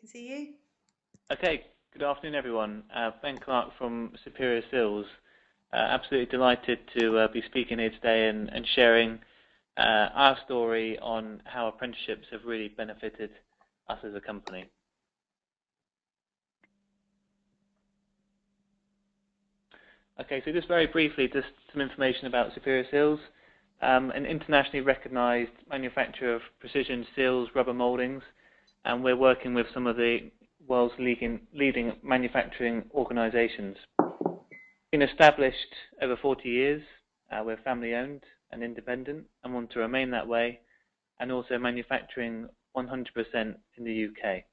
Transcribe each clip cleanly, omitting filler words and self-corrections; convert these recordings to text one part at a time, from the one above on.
can see you. Okay, good afternoon everyone. Ben Clark from Superior Sills. Absolutely delighted to be speaking here today and sharing our story on how apprenticeships have really benefited us as a company. Okay, so just very briefly, just some information about Superior Sills. An internationally recognized manufacturer of precision seals, rubber moldings, and we're working with some of the world's leading manufacturing organizations. Been established over 40 years. We're family owned and independent and want to remain that way, and also manufacturing 100% in the UK.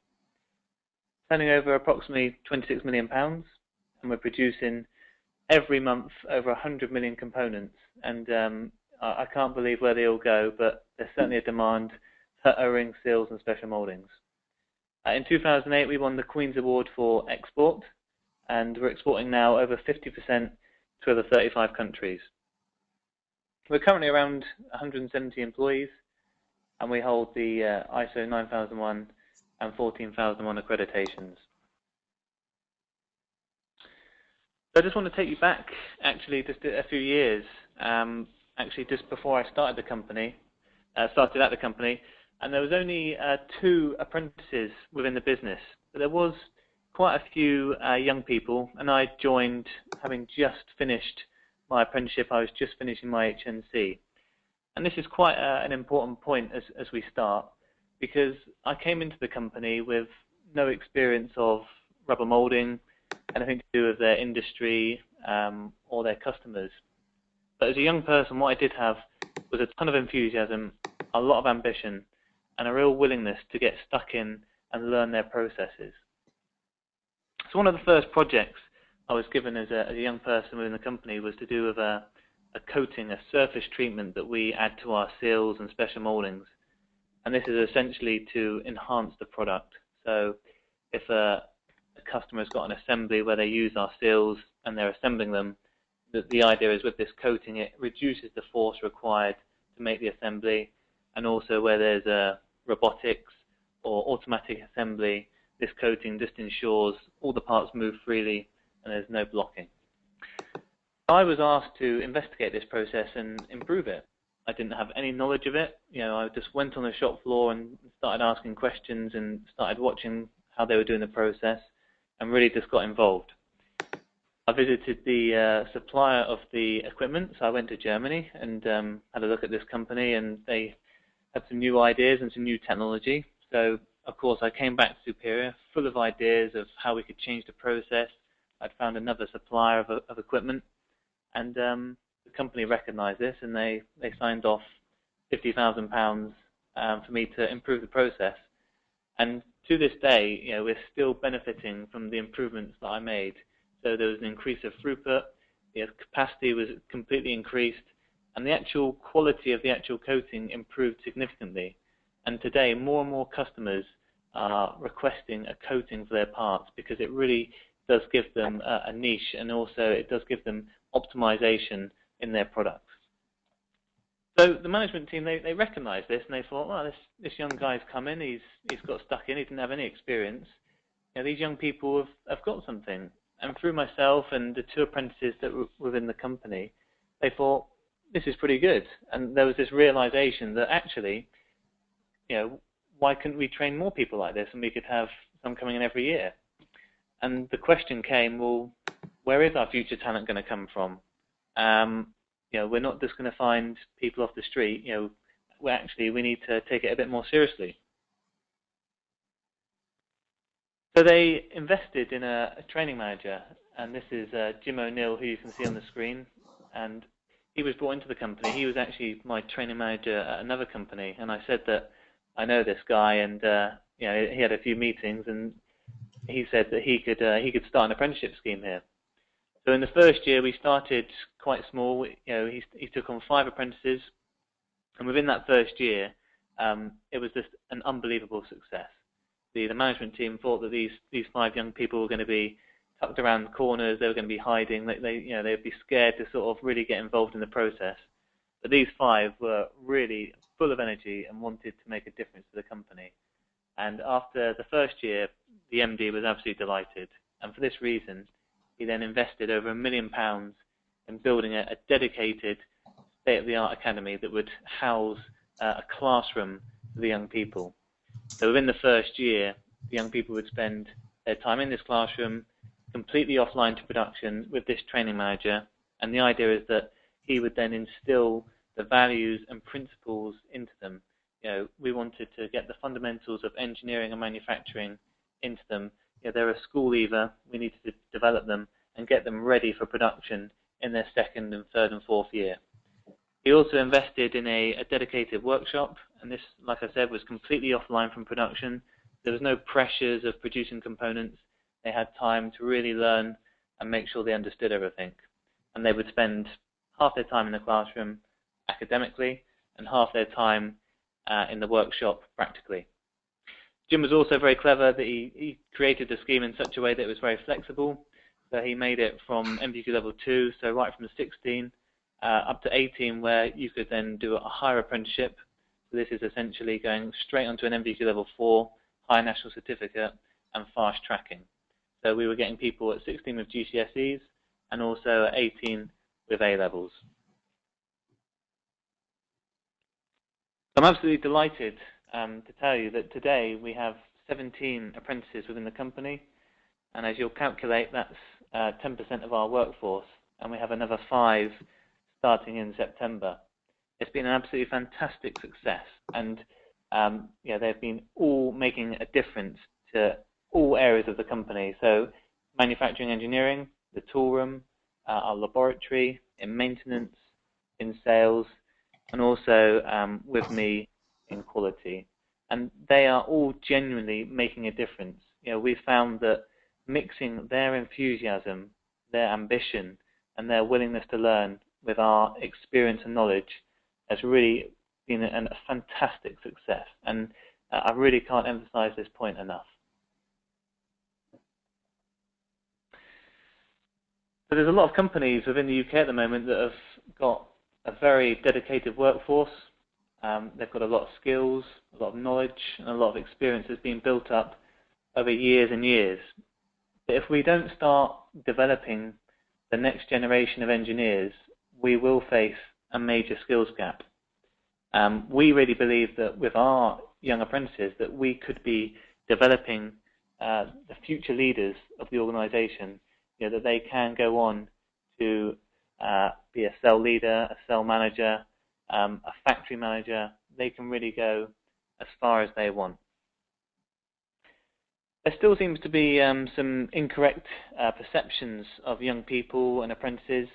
Turning over approximately £26 million, and we're producing every month over 100 million components, and I can't believe where they all go, but there's certainly a demand for O-ring seals and special moldings. In 2008, we won the Queen's Award for export, and we're exporting now over 50% to over 35 countries. We're currently around 170 employees, and we hold the ISO 9001 and 14001 accreditations. So I just want to take you back, actually, just a few years. Actually, just before I started at the company, and there was only 2 apprentices within the business. But there was quite a few young people, and I joined having just finished my apprenticeship. I was just finishing my HNC. And this is quite an important point as we start, because I came into the company with no experience of rubber molding, anything to do with their industry or their customers. But as a young person, what I did have was a ton of enthusiasm, a lot of ambition, and a real willingness to get stuck in and learn their processes. So one of the first projects I was given as a young person within the company was to do with a coating, a surface treatment that we add to our seals and special moldings. And this is essentially to enhance the product. So if a customer has got an assembly where they use our seals and they're assembling them, the idea is with this coating it reduces the force required to make the assembly, and also where there's robotics or automatic assembly, this coating just ensures all the parts move freely and there's no blocking. I was asked to investigate this process and improve it. I didn't have any knowledge of it. I just went on the shop floor and started asking questions and started watching how they were doing the process and really just got involved. I visited the supplier of the equipment, so I went to Germany and had a look at this company, and they had some new ideas and some new technology. So, of course, I came back to Superior full of ideas of how we could change the process. I'd found another supplier of equipment, and the company recognized this, and they signed off £50,000 for me to improve the process. And to this day, we're still benefiting from the improvements that I made. So there was an increase of throughput, the capacity was completely increased, and the actual quality of the actual coating improved significantly. And today, more and more customers are requesting a coating for their parts because it really does give them a niche, and also it does give them optimization in their products. So the management team, they recognized this, and they thought, well, this young guy's come in, he's got stuck in, he didn't have any experience. These young people have got something. And through myself and the 2 apprentices that were within the company, they thought, this is pretty good. And there was this realization that actually, why couldn't we train more people like this, and we could have some coming in every year? And the question came, well, where is our future talent going to come from? We're not just going to find people off the street. We need to take it a bit more seriously. So they invested in a training manager, and this is Jim O'Neill, who you can see on the screen. And he was brought into the company. He was actually my training manager at another company, and I said that I know this guy, and he had a few meetings, and he said that he could start an apprenticeship scheme here. So in the first year, we started quite small. He took on 5 apprentices, and within that first year, it was just an unbelievable success. The management team thought that these 5 young people were going to be tucked around corners. They were going to be hiding. They'd be scared to sort of really get involved in the process. But these 5 were really full of energy and wanted to make a difference to the company. And after the first year, the MD was absolutely delighted, and for this reason, he then invested over £1 million in building a dedicated state-of-the-art academy that would house a classroom for the young people. So within the first year, the young people would spend their time in this classroom, completely offline to production with this training manager, and the idea is that he would then instill the values and principles into them. We wanted to get the fundamentals of engineering and manufacturing into them. They're a school leaver. We needed to develop them and get them ready for production in their second and third and fourth year. He also invested in a dedicated workshop, and this, like I said, was completely offline from production. There was no pressures of producing components. They had time to really learn and make sure they understood everything. And they would spend half their time in the classroom academically and half their time in the workshop practically. Jim was also very clever that he created the scheme in such a way that it was very flexible. So he made it from MVQ level 2, so right from the 16 up to 18, where you could then do a higher apprenticeship. So this is essentially going straight onto an MVQ level 4, higher national certificate, and fast tracking. So we were getting people at 16 with GCSEs and also at 18 with A levels. I'm absolutely delighted to tell you that today we have 17 apprentices within the company, and as you'll calculate, that's 10% of our workforce, and we have another 5 starting in September. It's been an absolutely fantastic success, and they've been all making a difference to all areas of the company. So manufacturing engineering, the tool room, our laboratory, in maintenance, in sales, and also with me in quality. And they are all genuinely making a difference. We've found that mixing their enthusiasm, their ambition, and their willingness to learn with our experience and knowledge has really been a fantastic success. And I really can't emphasize this point enough. So there's a lot of companies within the UK at the moment that have got a very dedicated workforce. They've got a lot of skills, a lot of knowledge, and a lot of experience that's been built up over years and years. But if we don't start developing the next generation of engineers, we will face a major skills gap. We really believe that with our young apprentices that we could be developing the future leaders of the organisation, that they can go on to be a cell leader, a cell manager, a factory manager. They can really go as far as they want. There still seems to be some incorrect perceptions of young people and apprentices.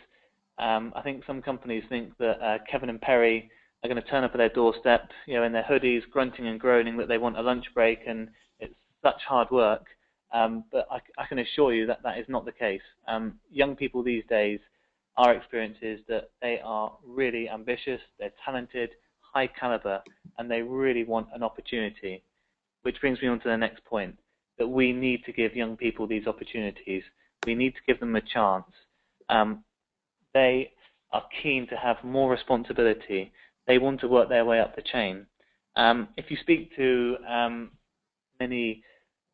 I think some companies think that Kevin and Perry are going to turn up at their doorstep, in their hoodies, grunting and groaning that they want a lunch break, and it's such hard work. But I can assure you that that is not the case. Young people these days, our experience is that they are really ambitious, they're talented, high caliber, and they really want an opportunity. Which brings me on to the next point, that we need to give young people these opportunities. We need to give them a chance. They are keen to have more responsibility. They want to work their way up the chain. If you speak to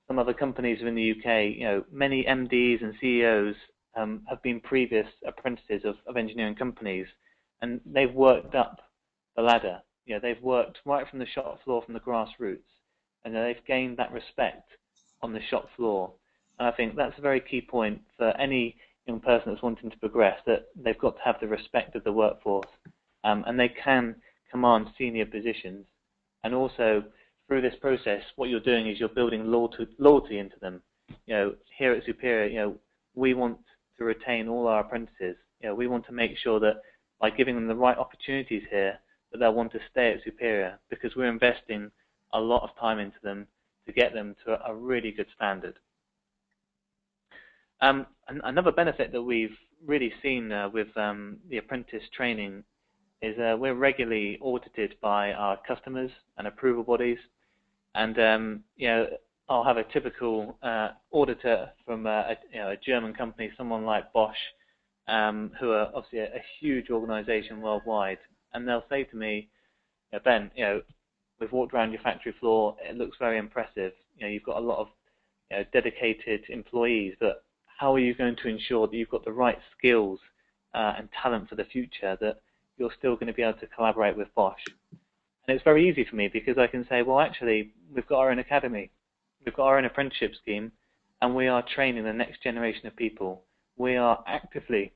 some other companies within the UK, many MDs and CEOs have been previous apprentices of engineering companies, and they've worked up the ladder. They've worked right from the shop floor, from the grassroots, and they've gained that respect on the shop floor. And I think that's a very key point for any young person that's wanting to progress, that they've got to have the respect of the workforce, and they can command senior positions. And also, through this process, what you're doing is you're building loyalty into them. Here at Superior, we want to retain all our apprentices. We want to make sure that by giving them the right opportunities here, that they'll want to stay at Superior, because we're investing a lot of time into them to get them to a really good standard. Another benefit that we've really seen with the apprentice training is we're regularly audited by our customers and approval bodies, and I'll have a typical auditor from a German company, someone like Bosch, who are obviously a huge organisation worldwide, and they'll say to me, Ben, we've walked around your factory floor, it looks very impressive. You've got a lot of dedicated employees, but how are you going to ensure that you've got the right skills and talent for the future, that you're still going to be able to collaborate with Bosch? And it's very easy for me because I can say, well, actually, we've got our own academy, we've got our own apprenticeship scheme, and we are training the next generation of people. We are actively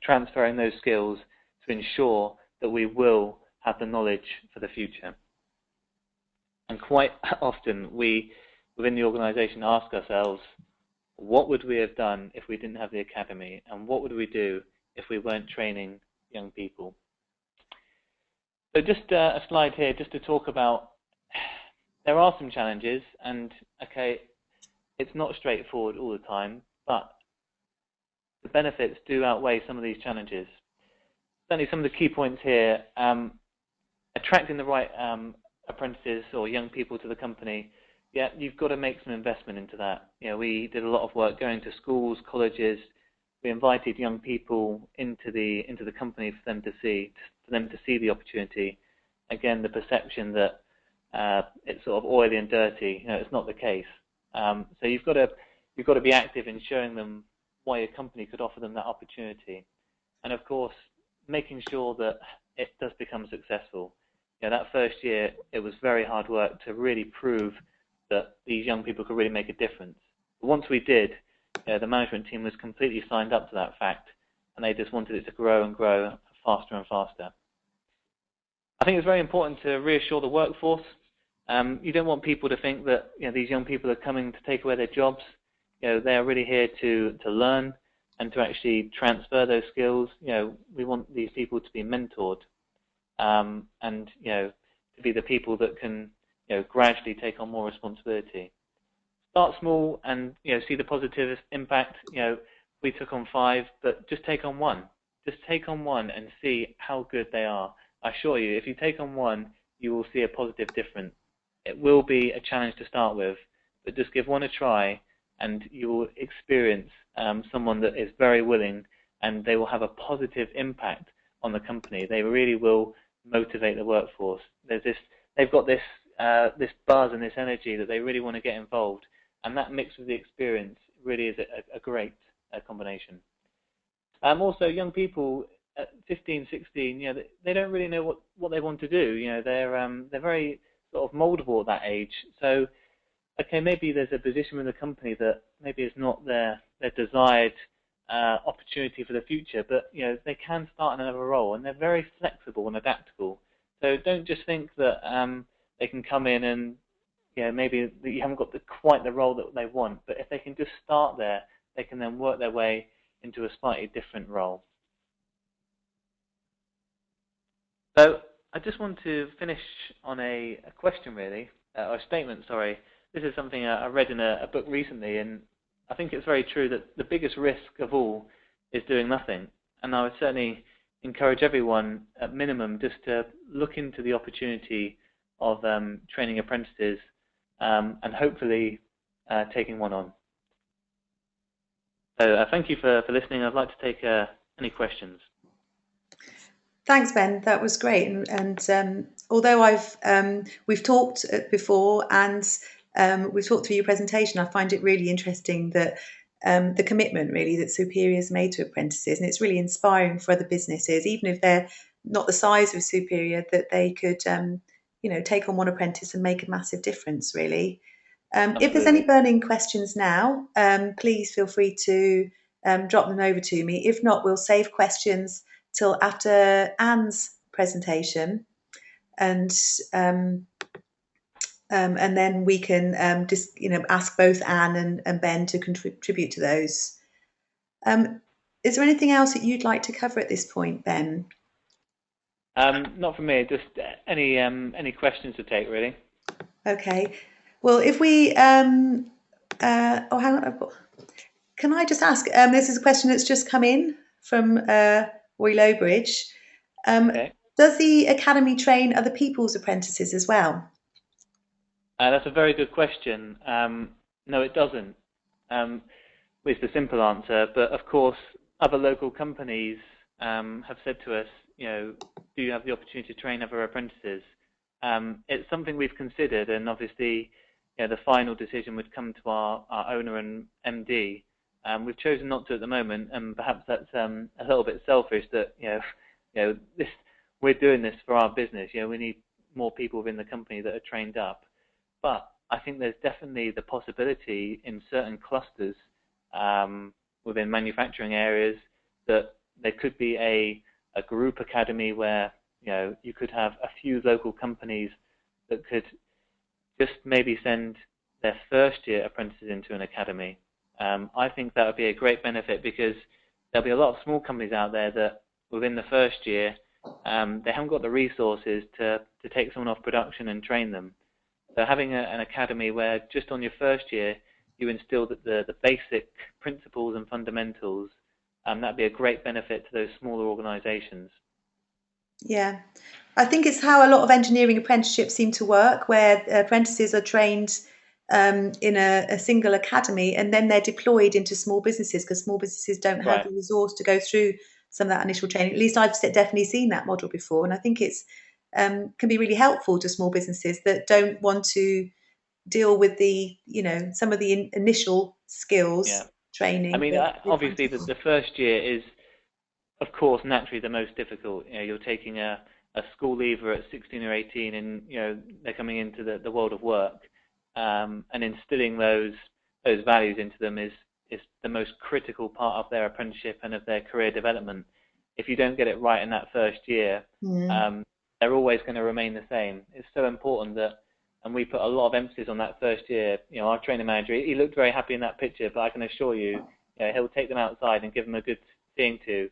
transferring those skills to ensure that we will have the knowledge for the future. And quite often, we, within the organisation, ask ourselves, what would we have done if we didn't have the academy? And what would we do if we weren't training young people? So just a slide here just to talk about, there are some challenges, and okay, it's not straightforward all the time, but the benefits do outweigh some of these challenges. Certainly some of the key points here, attracting the right apprentices or young people to the company. Yeah, you've got to make some investment into that. We did a lot of work going to schools, colleges. We invited young people into the company for them to see the opportunity. Again, the perception that it's sort of oily and dirty. It's not the case. So you've got to be active in showing them why your company could offer them that opportunity, and of course, making sure that it does become successful. That first year, it was very hard work to really prove that these young people could really make a difference. But once we did, the management team was completely signed up to that fact, and they just wanted it to grow and grow faster and faster. I think it's very important to reassure the workforce. You don't want people to think that these young people are coming to take away their jobs. They are really here to learn and to actually transfer those skills. We want these people to be mentored, and to be the people that can gradually take on more responsibility. Start small and see the positive impact. We took on 5, but just take on 1. Just take on 1 and see how good they are. I assure you, if you take on 1, you will see a positive difference. It will be a challenge to start with, but just give 1 a try, and you will experience someone that is very willing, and they will have a positive impact on the company. They really will motivate the workforce. They've got this buzz and this energy that they really want to get involved, and that mixed with the experience really is a great combination. Also, young people at 15, 16, they don't really know what they want to do. They're very sort of moldable at that age. So, okay, maybe there's a position in the company that maybe is not their desired opportunity for the future, but they can start in another role, and they're very flexible and adaptable. So don't just think that they can come in and maybe you haven't got quite the role that they want, but if they can just start there, they can then work their way into a slightly different role. So I just want to finish on a question, really, or a statement, sorry. This is something I read in a book recently, and I think it's very true that the biggest risk of all is doing nothing. And I would certainly encourage everyone, at minimum, just to look into the opportunity of training apprentices and hopefully taking one on. So thank you for listening. I'd like to take any questions. Thanks, Ben. That was great. And although we've talked before and we've talked through your presentation, I find it really interesting that the commitment really that Superior's made to apprentices, and it's really inspiring for other businesses, even if they're not the size of Superior, that they could take on one apprentice and make a massive difference, really. If there's any burning questions now, please feel free to drop them over to me. If not, we'll save questions till after Anne's presentation, and then we can just ask both Anne and Ben to contribute to those. Is there anything else that you'd like to cover at this point, Ben? Not from me. Just any questions to take, really. Okay. Well, if we hang on. Can I just ask? This is a question that's just come in from Roy Lowbridge. Okay. Does the academy train other people's apprentices as well? That's a very good question. No, it doesn't. It's the simple answer. But of course, other local companies have said to us, do you have the opportunity to train other apprentices? It's something we've considered, and obviously, the final decision would come to our owner and MD. We've chosen not to at the moment, and perhaps that's a little bit selfish. That we're doing this for our business. We need more people within the company that are trained up. But I think there's definitely the possibility in certain clusters within manufacturing areas that there could be a group academy where you could have a few local companies that could just maybe send their first year apprentices into an academy. I think that would be a great benefit, because there'll be a lot of small companies out there that within the first year they haven't got the resources to take someone off production and train them. So having an academy where just on your first year you instill the basic principles and fundamentals, that'd be a great benefit to those smaller organisations. Yeah, I think it's how a lot of engineering apprenticeships seem to work, where apprentices are trained in a single academy, and then they're deployed into small businesses, because small businesses don't have the resource to go through some of that initial training. At least I've definitely seen that model before, and I think it's can be really helpful to small businesses that don't want to deal with the some of the initial skills training. I mean, obviously the first year is, of course, naturally the most difficult. You're taking a school leaver at 16 or 18, and they're coming into the world of work, and instilling those values into them is the most critical part of their apprenticeship and of their career development. If you don't get it right in that first year, they're always going to remain the same. It's so important that, and we put a lot of emphasis on that first year. Our training manager, he looked very happy in that picture, but I can assure you, he'll take them outside and give them a good seeing to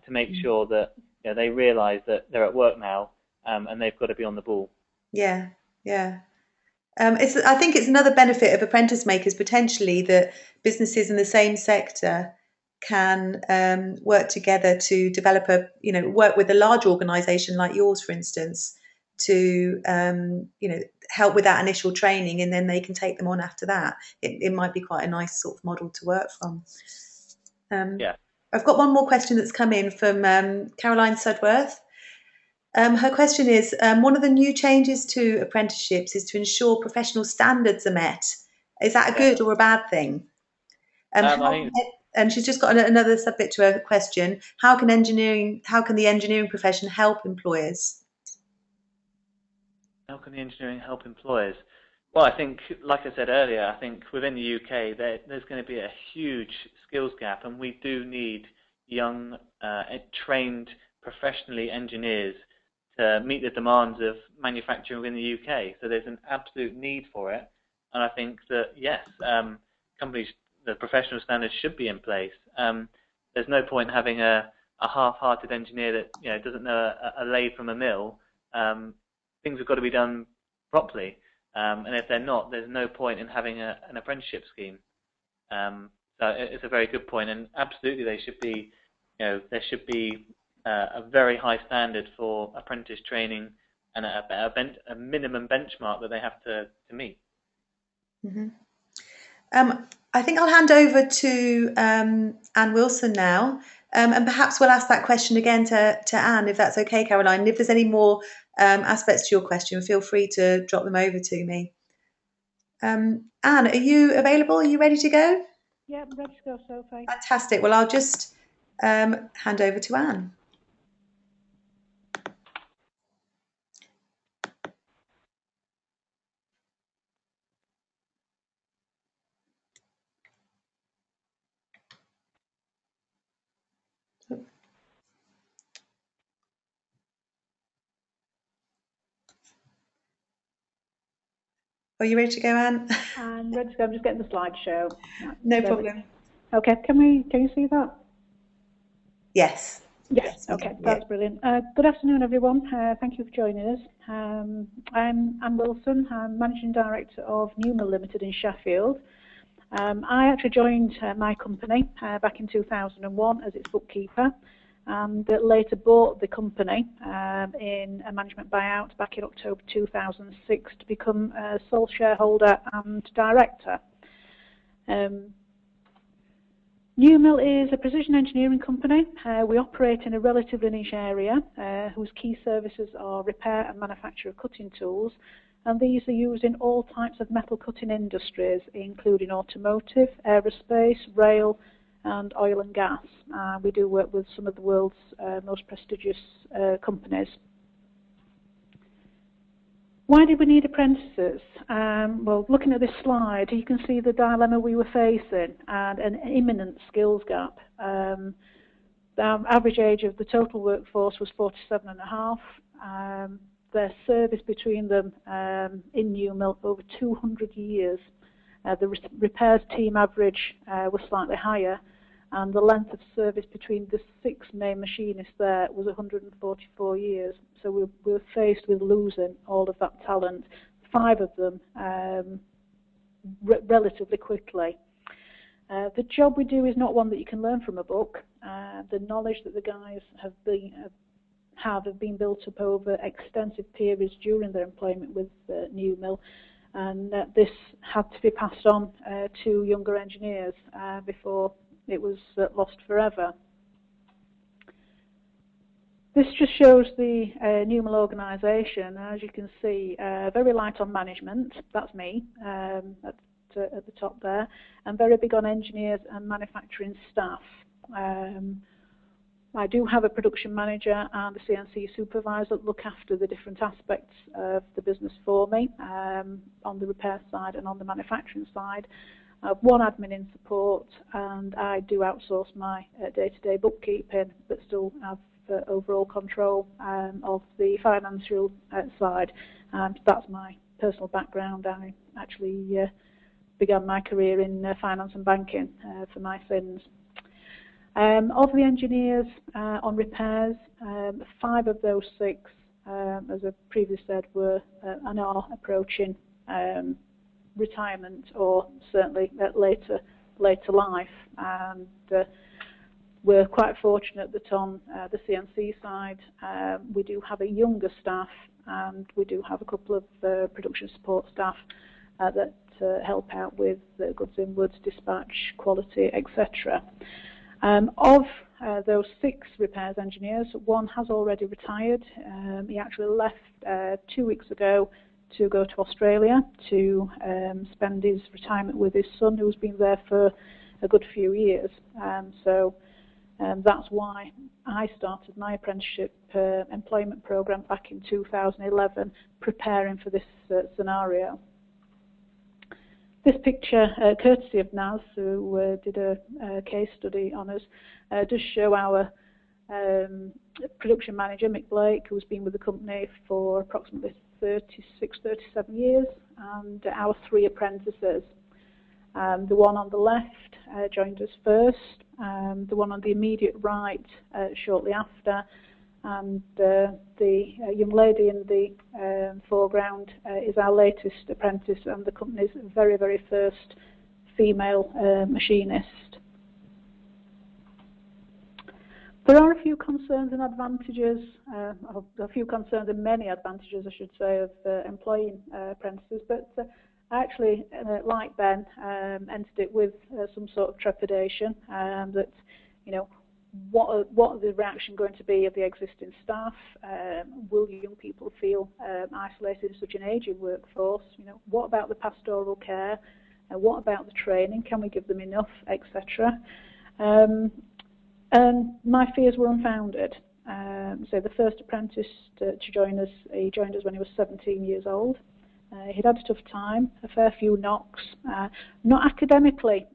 make sure that they realise that they're at work now, and they've got to be on the ball. Yeah. I think it's another benefit of Apprenticemakers potentially, that businesses in the same sector can work together to develop work with a large organisation like yours, for instance, to help with that initial training, and then they can take them on after that. It might be quite a nice sort of model to work from. I've got one more question that's come in from Caroline Sudworth. Her question is, one of the new changes to apprenticeships is to ensure professional standards are met. Is that a good or a bad thing? And she's just got another subject to her question. How can the engineering profession help employers? How can the engineering help employers? Well, I think, like I said earlier, I think within the UK there's going to be a huge skills gap, and we do need young, trained, professionally engineers to meet the demands of manufacturing within the UK. So there's an absolute need for it, and I think that yes, companies, the professional standards should be in place. There's no point having a half-hearted engineer that doesn't know a lathe from a mill. Things have got to be done properly, and if they're not, there's no point in having an apprenticeship scheme. So it's a very good point, and absolutely there should be a very high standard for apprentice training, and a minimum benchmark that they have to meet. Mm-hmm. I think I'll hand over to Anne Wilson now, and perhaps we'll ask that question again to Anne, if that's okay, Caroline. And if there's any more aspects to your question, feel free to drop them over to me. Anne, are you available? Are you ready to go? Yeah, I'm ready to go, Sophie. Fantastic. Well, I'll just hand over to Anne. Are you ready to go, Anne? I'm ready to go. I'm just getting the slideshow. No problem. Okay, can you see that? Yes. Yes. Okay, that's brilliant. Good afternoon, everyone. Thank you for joining us. I'm Anne Wilson. I'm Managing Director of Newmill Limited in Sheffield. I actually joined my company back in 2001 as its bookkeeper, and later bought the company in a management buyout back in October 2006 to become a sole shareholder and director. Newmill is a precision engineering company. We operate in a relatively niche area whose key services are repair and manufacture of cutting tools, and these are used in all types of metal cutting industries, including automotive, aerospace, rail, and oil and gas. We do work with some of the world's most prestigious companies. Why did we need apprentices? Well, looking at this slide, you can see the dilemma we were facing and an imminent skills gap. The average age of the total workforce was 47.5. Their service between them in Newmill over 200 years. The repairs team average was slightly higher, and the length of service between the 6 main machinists there was 144 years. So we were faced with losing all of that talent, 5 of them relatively quickly. The job we do is not one that you can learn from a book. The knowledge that the guys have been built up over extensive periods during their employment with Newmill, and this had to be passed on to younger engineers before it was lost forever. This just shows the Newmill organisation. As you can see, very light on management, that's me at the top there, and very big on engineers and manufacturing staff. I do have a production manager and a CNC supervisor that look after the different aspects of the business for me, on the repair side and on the manufacturing side. I have 1 admin in support, and I do outsource my day-to-day bookkeeping, but still have overall control of the financial side. That's my personal background. I actually began my career in finance and banking for my sins. Of the engineers on repairs, 5 of those 6, as I previously said, were and are approaching retirement, or certainly at later life. And we're quite fortunate that on the CNC side, we do have a younger staff, and we do have a couple of production support staff that help out with goods inwards, dispatch, quality, etc. Of those 6 repairs engineers, 1 has already retired. He actually left 2 weeks ago to go to Australia to spend his retirement with his son, who's been there for a good few years. So that's why I started my apprenticeship employment program back in 2011, preparing for this scenario. This picture, courtesy of Naz, who did a case study on us, does show our production manager, Mick Blake, who's been with the company for approximately 36, 37 years, and our 3 apprentices. The one on the left joined us first, the one on the immediate right shortly after, and the young lady in the foreground is our latest apprentice and the company's very, very first female machinist. There are a few concerns and advantages, a few concerns and many advantages, I should say, of employing apprentices, but I actually, like Ben, entered it with some sort of trepidation, that, you know, what are the reaction going to be of the existing staff? Will young people feel isolated in such an aging workforce? You know, what about the pastoral care? What about the training? Can we give them enough, etc.? And my fears were unfounded. So the first apprentice to join us, he joined us when he was 17 years old. He'd had a tough time, a fair few knocks, not academically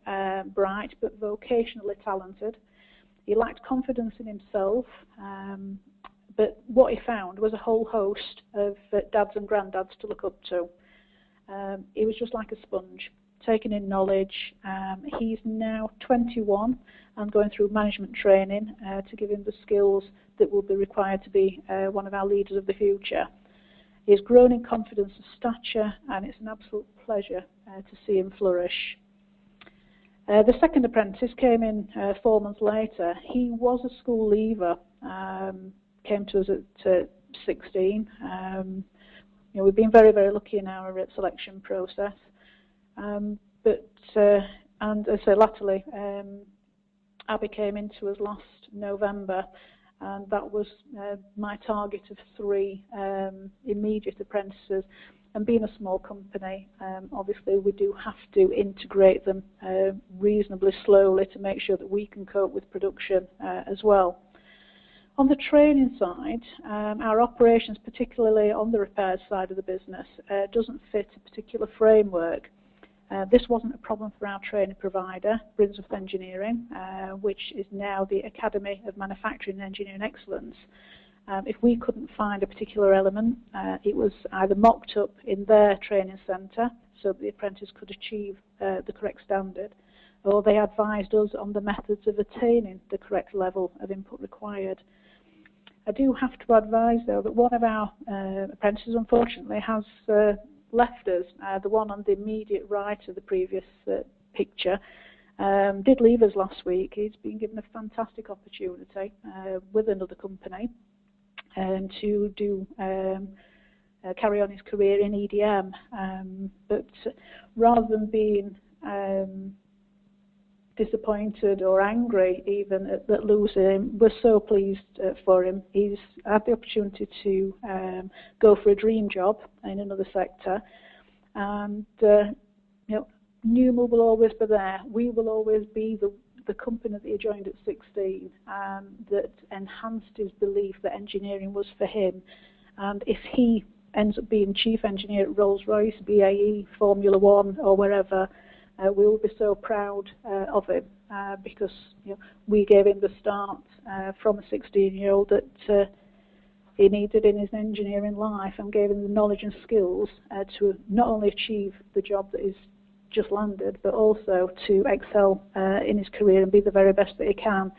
bright, but vocationally talented. He lacked confidence in himself, but what he found was a whole host of dads and granddads to look up to. He was just like a sponge, taking in knowledge. He's now 21 and going through management training to give him the skills that will be required to be one of our leaders of the future. He's grown in confidence and stature, and it's an absolute pleasure to see him flourish. The second apprentice came in 4 months later. He was a school leaver, came to us at 16. You know, we've been very, very lucky in our selection process. And as I say, latterly, Abby came into us last November, and that was my target of 3 immediate apprentices. And being a small company, obviously we do have to integrate them reasonably slowly to make sure that we can cope with production as well. On the training side, our operations, particularly on the repairs side of the business, doesn't fit a particular framework. This wasn't a problem for our training provider, Brinsworth Engineering, which is now the Academy of Manufacturing and Engineering Excellence. If we couldn't find a particular element, it was either mocked up in their training centre so that the apprentice could achieve the correct standard, or they advised us on the methods of attaining the correct level of input required. I do have to advise, though, that one of our apprentices, unfortunately, has left us. The one on the immediate right of the previous picture did leave us last week. He's been given a fantastic opportunity with another company to do carry on his career in EDM, but rather than being disappointed or angry even at losing him, we're so pleased for him. He's had the opportunity to go for a dream job in another sector, and Newmill will always be there. We will always be the company that he joined at 16 that enhanced his belief that engineering was for him. And if he ends up being chief engineer at Rolls-Royce, BAE, Formula One, or wherever, we will be so proud of him because we gave him the start from a 16-year-old that he needed in his engineering life, and gave him the knowledge and skills to not only achieve the job that he's just landed, but also to excel in his career and be the very best that he can.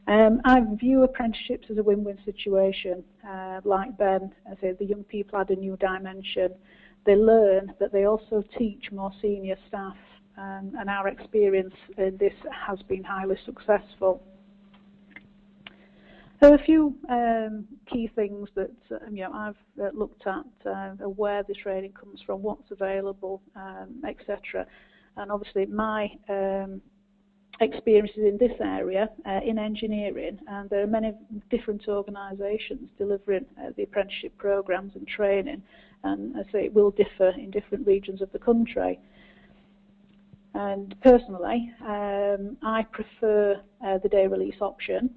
I view apprenticeships as a win-win situation. Like Ben, I say, the young people add a new dimension. They learn, but they also teach more senior staff, and our experience in this has been highly successful. There are a few key things that I've looked at, where the training comes from, what's available, etc. And obviously my experiences in this area in engineering, and there are many different organisations delivering the apprenticeship programmes and training, and I say it will differ in different regions of the country. And personally, I prefer the day release option.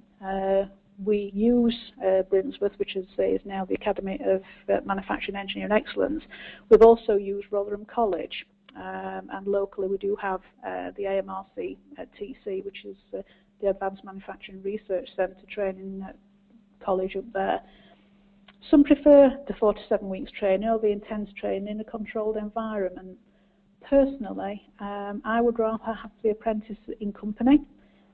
We use Brinsworth, which is now the Academy of Manufacturing and Engineering Excellence. We've also used Rotherham College, and locally we do have the AMRC at TC, which is the Advanced Manufacturing Research Centre training college up there. Some prefer the 4 to 7 weeks training or the intense training in a controlled environment. Personally, I would rather have the apprentice in company.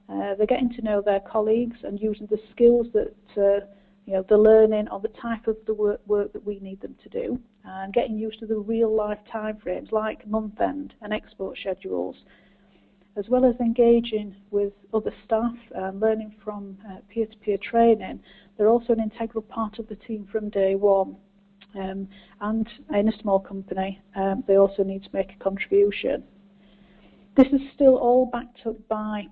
They're getting to know their colleagues and using the skills that they're learning on the type of the work that we need them to do, and getting used to the real life time frames like month end and export schedules, as well as engaging with other staff and learning from peer-to-peer training. They're also an integral part of the team from day one. And in a small company, they also need to make a contribution. This is still all backed up by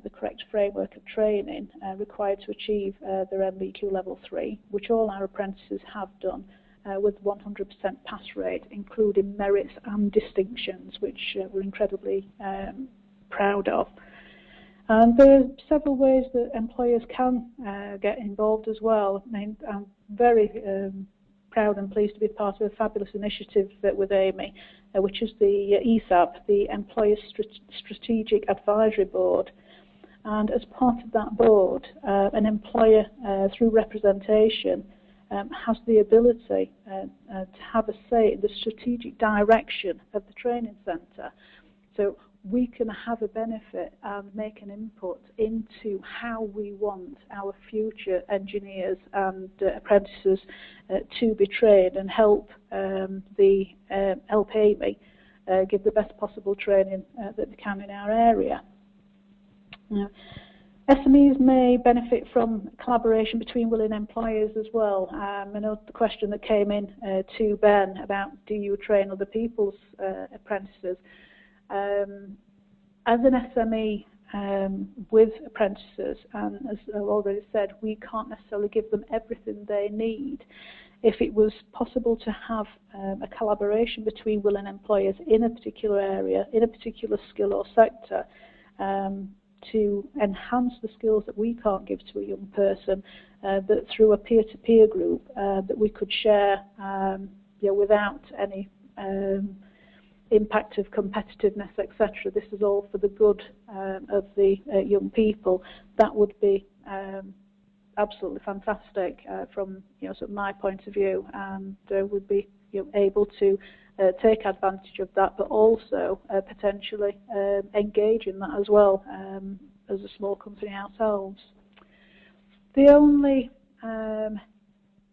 the correct framework of training required to achieve their MBQ level 3, which all our apprentices have done with 100% pass rate, including merits and distinctions, which we're incredibly proud of. And there are several ways that employers can get involved as well. I mean, I'm very proud and pleased to be part of a fabulous initiative with Amy, which is the ESAB, the Employer Strategic Advisory Board. And as part of that board, an employer, through representation, has the ability to have a say in the strategic direction of the training centre. So we can have a benefit and make an input into how we want our future engineers and apprentices to be trained, and help help Amy give the best possible training that they can in our area. SMEs may benefit from collaboration between willing employers as well. I know the question that came in to Ben about, do you train other people's apprentices? As an SME with apprentices, and as I've already said, we can't necessarily give them everything they need. if it was possible to have a collaboration between willing employers in a particular area, in a particular skill or sector, to enhance the skills that we can't give to a young person, that through a peer-to-peer group that we could share without any impact of competitiveness, etc. This is all for the good of the young people. That would be absolutely fantastic from sort of my point of view, and would be able to take advantage of that, but also potentially engage in that as well as a small company ourselves. The only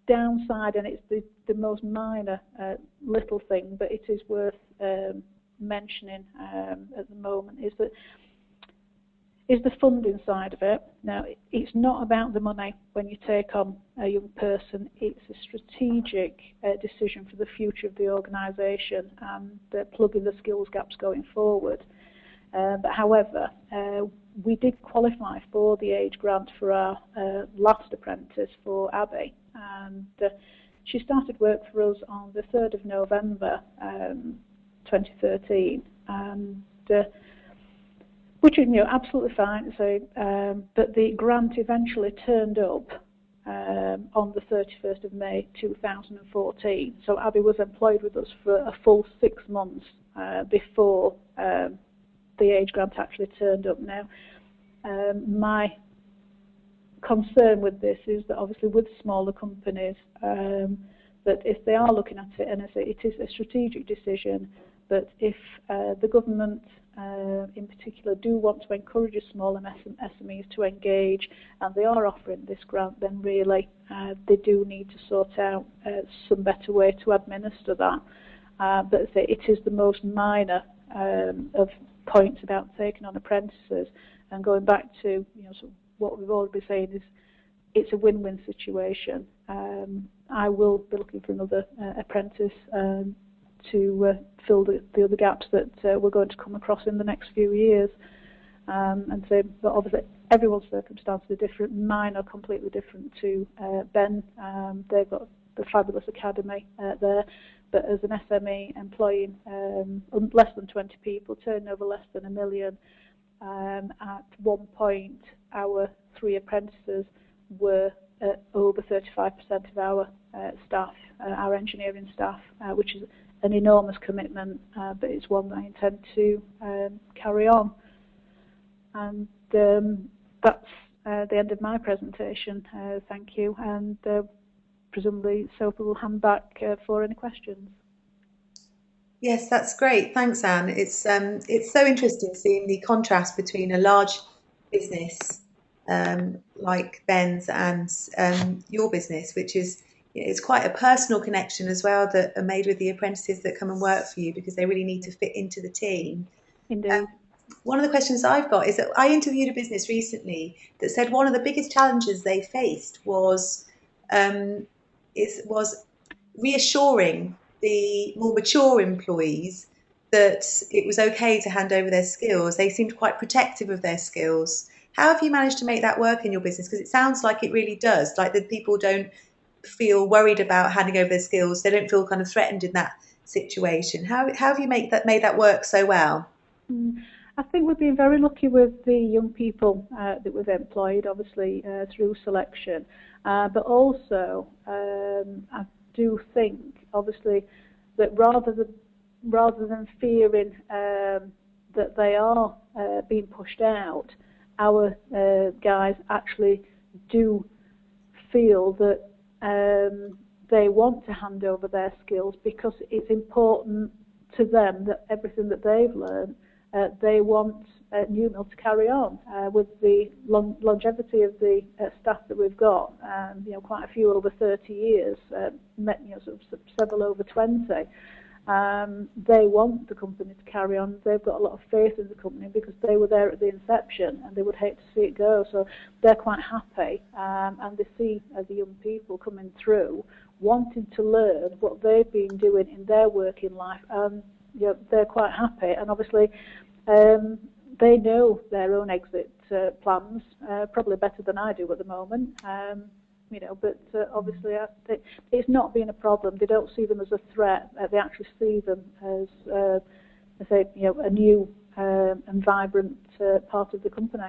downside, and it's the most minor little thing, but it is worth mentioning at the moment, is the funding side of it. Now, it's not about the money when you take on a young person. It's a strategic decision for the future of the organisation and plugging the skills gaps going forward. But however, we did qualify for the age grant for our last apprentice, for Abby, and she started work for us on the 3rd of November 2013, and which is absolutely fine. So, but the grant eventually turned up on the 31st of May 2014. So Abby was employed with us for a full 6 months before the age grant actually turned up. Now, my concern with this is that obviously with smaller companies, that if they are looking at it, and I say it is a strategic decision, but if the government in particular do want to encourage small SMEs to engage, and they are offering this grant, then really they do need to sort out some better way to administer that. But say it is the most minor of points about taking on apprentices, and going back to sort of what we've already been saying is it's a win-win situation. I will be looking for another apprentice to fill the other gaps that we're going to come across in the next few years. And so, but obviously everyone's circumstances are different. Mine are completely different to Ben. They've got the fabulous academy there, but as an SME employing less than 20 people, turnover less than $1 million, at one point our 3 apprentices were over 35% of our staff, our engineering staff, which is an enormous commitment, but it's one that I intend to carry on. And that's the end of my presentation. Thank you, and presumably Sophie will hand back for any questions. Yes, that's great. Thanks, Anne. It's so interesting seeing the contrast between a large business like Ben's and your business, which is it's quite a personal connection as well that are made with the apprentices that come and work for you, because they really need to fit into the team. Indeed. One of the questions I've got is that I interviewed a business recently that said one of the biggest challenges they faced was reassuring the more mature employees that it was okay to hand over their skills. They seemed quite protective of their skills. How have you managed to make that work in your business? Because it sounds like it really does, like that people don't feel worried about handing over their skills. They don't feel kind of threatened in that situation. How have you made that work so well? I think we've been very lucky with the young people that we've employed, obviously through selection, but also I do think, obviously, that rather than fearing that they are being pushed out, our guys actually do feel that they want to hand over their skills, because it's important to them that everything that they've learned, they want Newmill to carry on with the longevity of the staff that we've got. Quite a few over 30 years, sort of several over 20. They want the company to carry on. They've got a lot of faith in the company because they were there at the inception, and they would hate to see it go. So they're quite happy, and they see the young people coming through, wanting to learn what they've been doing in their working life. They're quite happy, and obviously they know their own exit plans probably better than I do at the moment. you know, but obviously it's not been a problem. They don't see them as a threat. They actually see them as, I say, you know, a new and vibrant part of the company.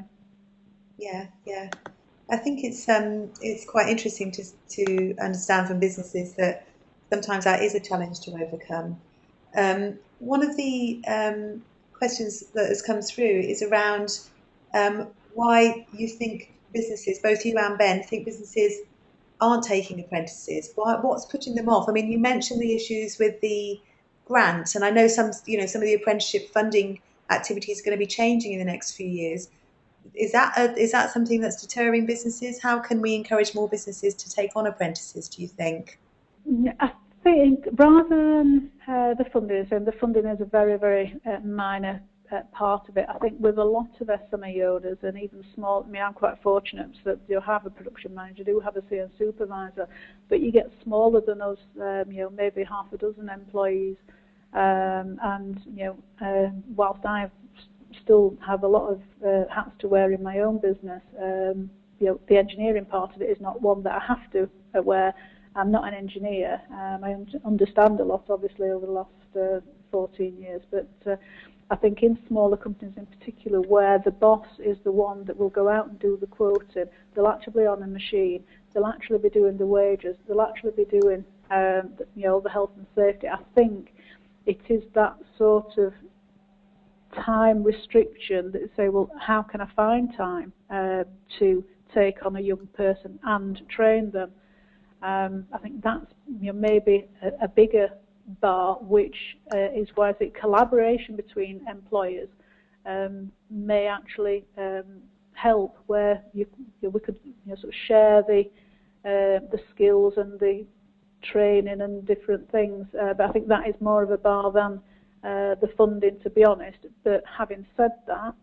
Yeah, yeah. I think it's quite interesting to understand from businesses that sometimes that is a challenge to overcome. One of the questions that has come through is around why you think businesses, both you and Ben, think businesses aren't taking apprentices. What's putting them off? I mean, you mentioned the issues with the grant, and I know some of the apprenticeship funding activities are going to be changing in the next few years. Is that something that's deterring businesses? How can we encourage more businesses to take on apprentices, do you think? I think rather than the funding, and the funding is a very, very minor part of it. I think with a lot of SME owners and even small, I mean, I'm quite fortunate that you have a production manager, do have a CN supervisor, but you get smaller than us, you know, maybe half a dozen employees, and you know, whilst I still have a lot of hats to wear in my own business, you know, the engineering part of it is not one that I have to wear. I'm not an engineer. I understand a lot, obviously, over the last 14 years, but I think in smaller companies in particular, where the boss is the one that will go out and do the quoting, they'll actually be on a machine, they'll actually be doing the wages, they'll actually be doing you know, the health and safety. I think it is that sort of time restriction that say, well, how can I find time to take on a young person and train them? I think that's, you know, maybe a bigger bar, which is why I think collaboration between employers may actually help, where we could, you know, sort of share the skills and the training and different things. But I think that is more of a bar than the funding, to be honest. But having said that,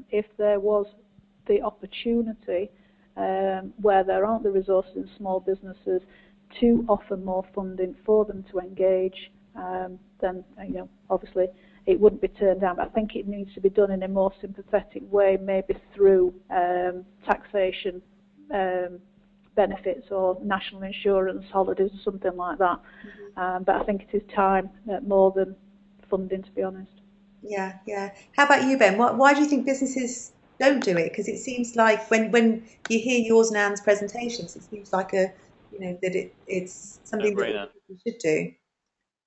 if there was the opportunity where there aren't the resources in small businesses to offer more funding for them to engage, then, you know, obviously it wouldn't be turned down. But I think it needs to be done in a more sympathetic way, maybe through taxation benefits or national insurance holidays or something like that. But I think it is time more than funding, to be honest. Yeah, yeah. How about you, Ben? Why do you think businesses don't do it? Because it seems like when you hear yours and Anne's presentations, it seems like it's something that we should do.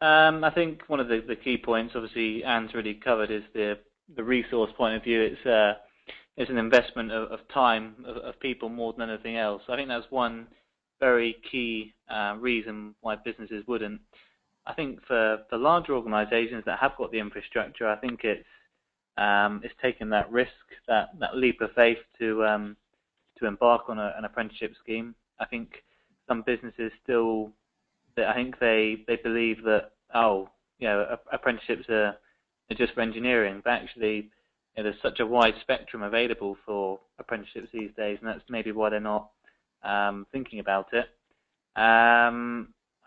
I think one of the key points, obviously Anne's really covered, is the resource point of view. It's an investment of time of people more than anything else. I think that's one very key reason why businesses wouldn't. I think for larger organisations that have got the infrastructure, I think it's taking that risk, that leap of faith to embark on an apprenticeship scheme. I think some businesses still, I think they believe that, oh, you know, apprenticeships are just for engineering, but actually, you know, there's such a wide spectrum available for apprenticeships these days, and that's maybe why they're not thinking about it.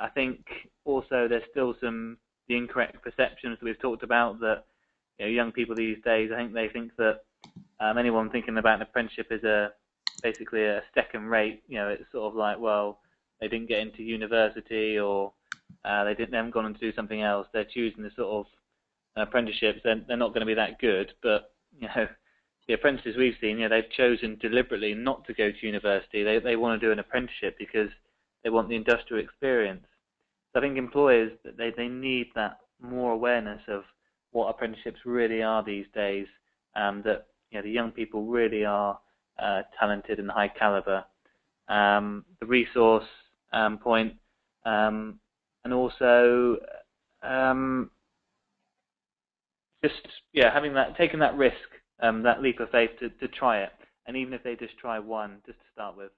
I think also there's still the incorrect perceptions that we've talked about, that, you know, young people these days, I think they think that anyone thinking about an apprenticeship is basically a second rate. You know, it's sort of like, well, they didn't get into university, or they haven't gone on to do something else. They're choosing the sort of apprenticeships. They're not going to be that good. But, you know, the apprentices we've seen, you know, they've chosen deliberately not to go to university. They want to do an apprenticeship because they want the industrial experience. So I think employers, they need that more awareness of what apprenticeships really are these days, that, you know, the young people really are talented and high caliber. The resource point, and also taking that risk, that leap of faith to try it, and even if they just try one, just to start with.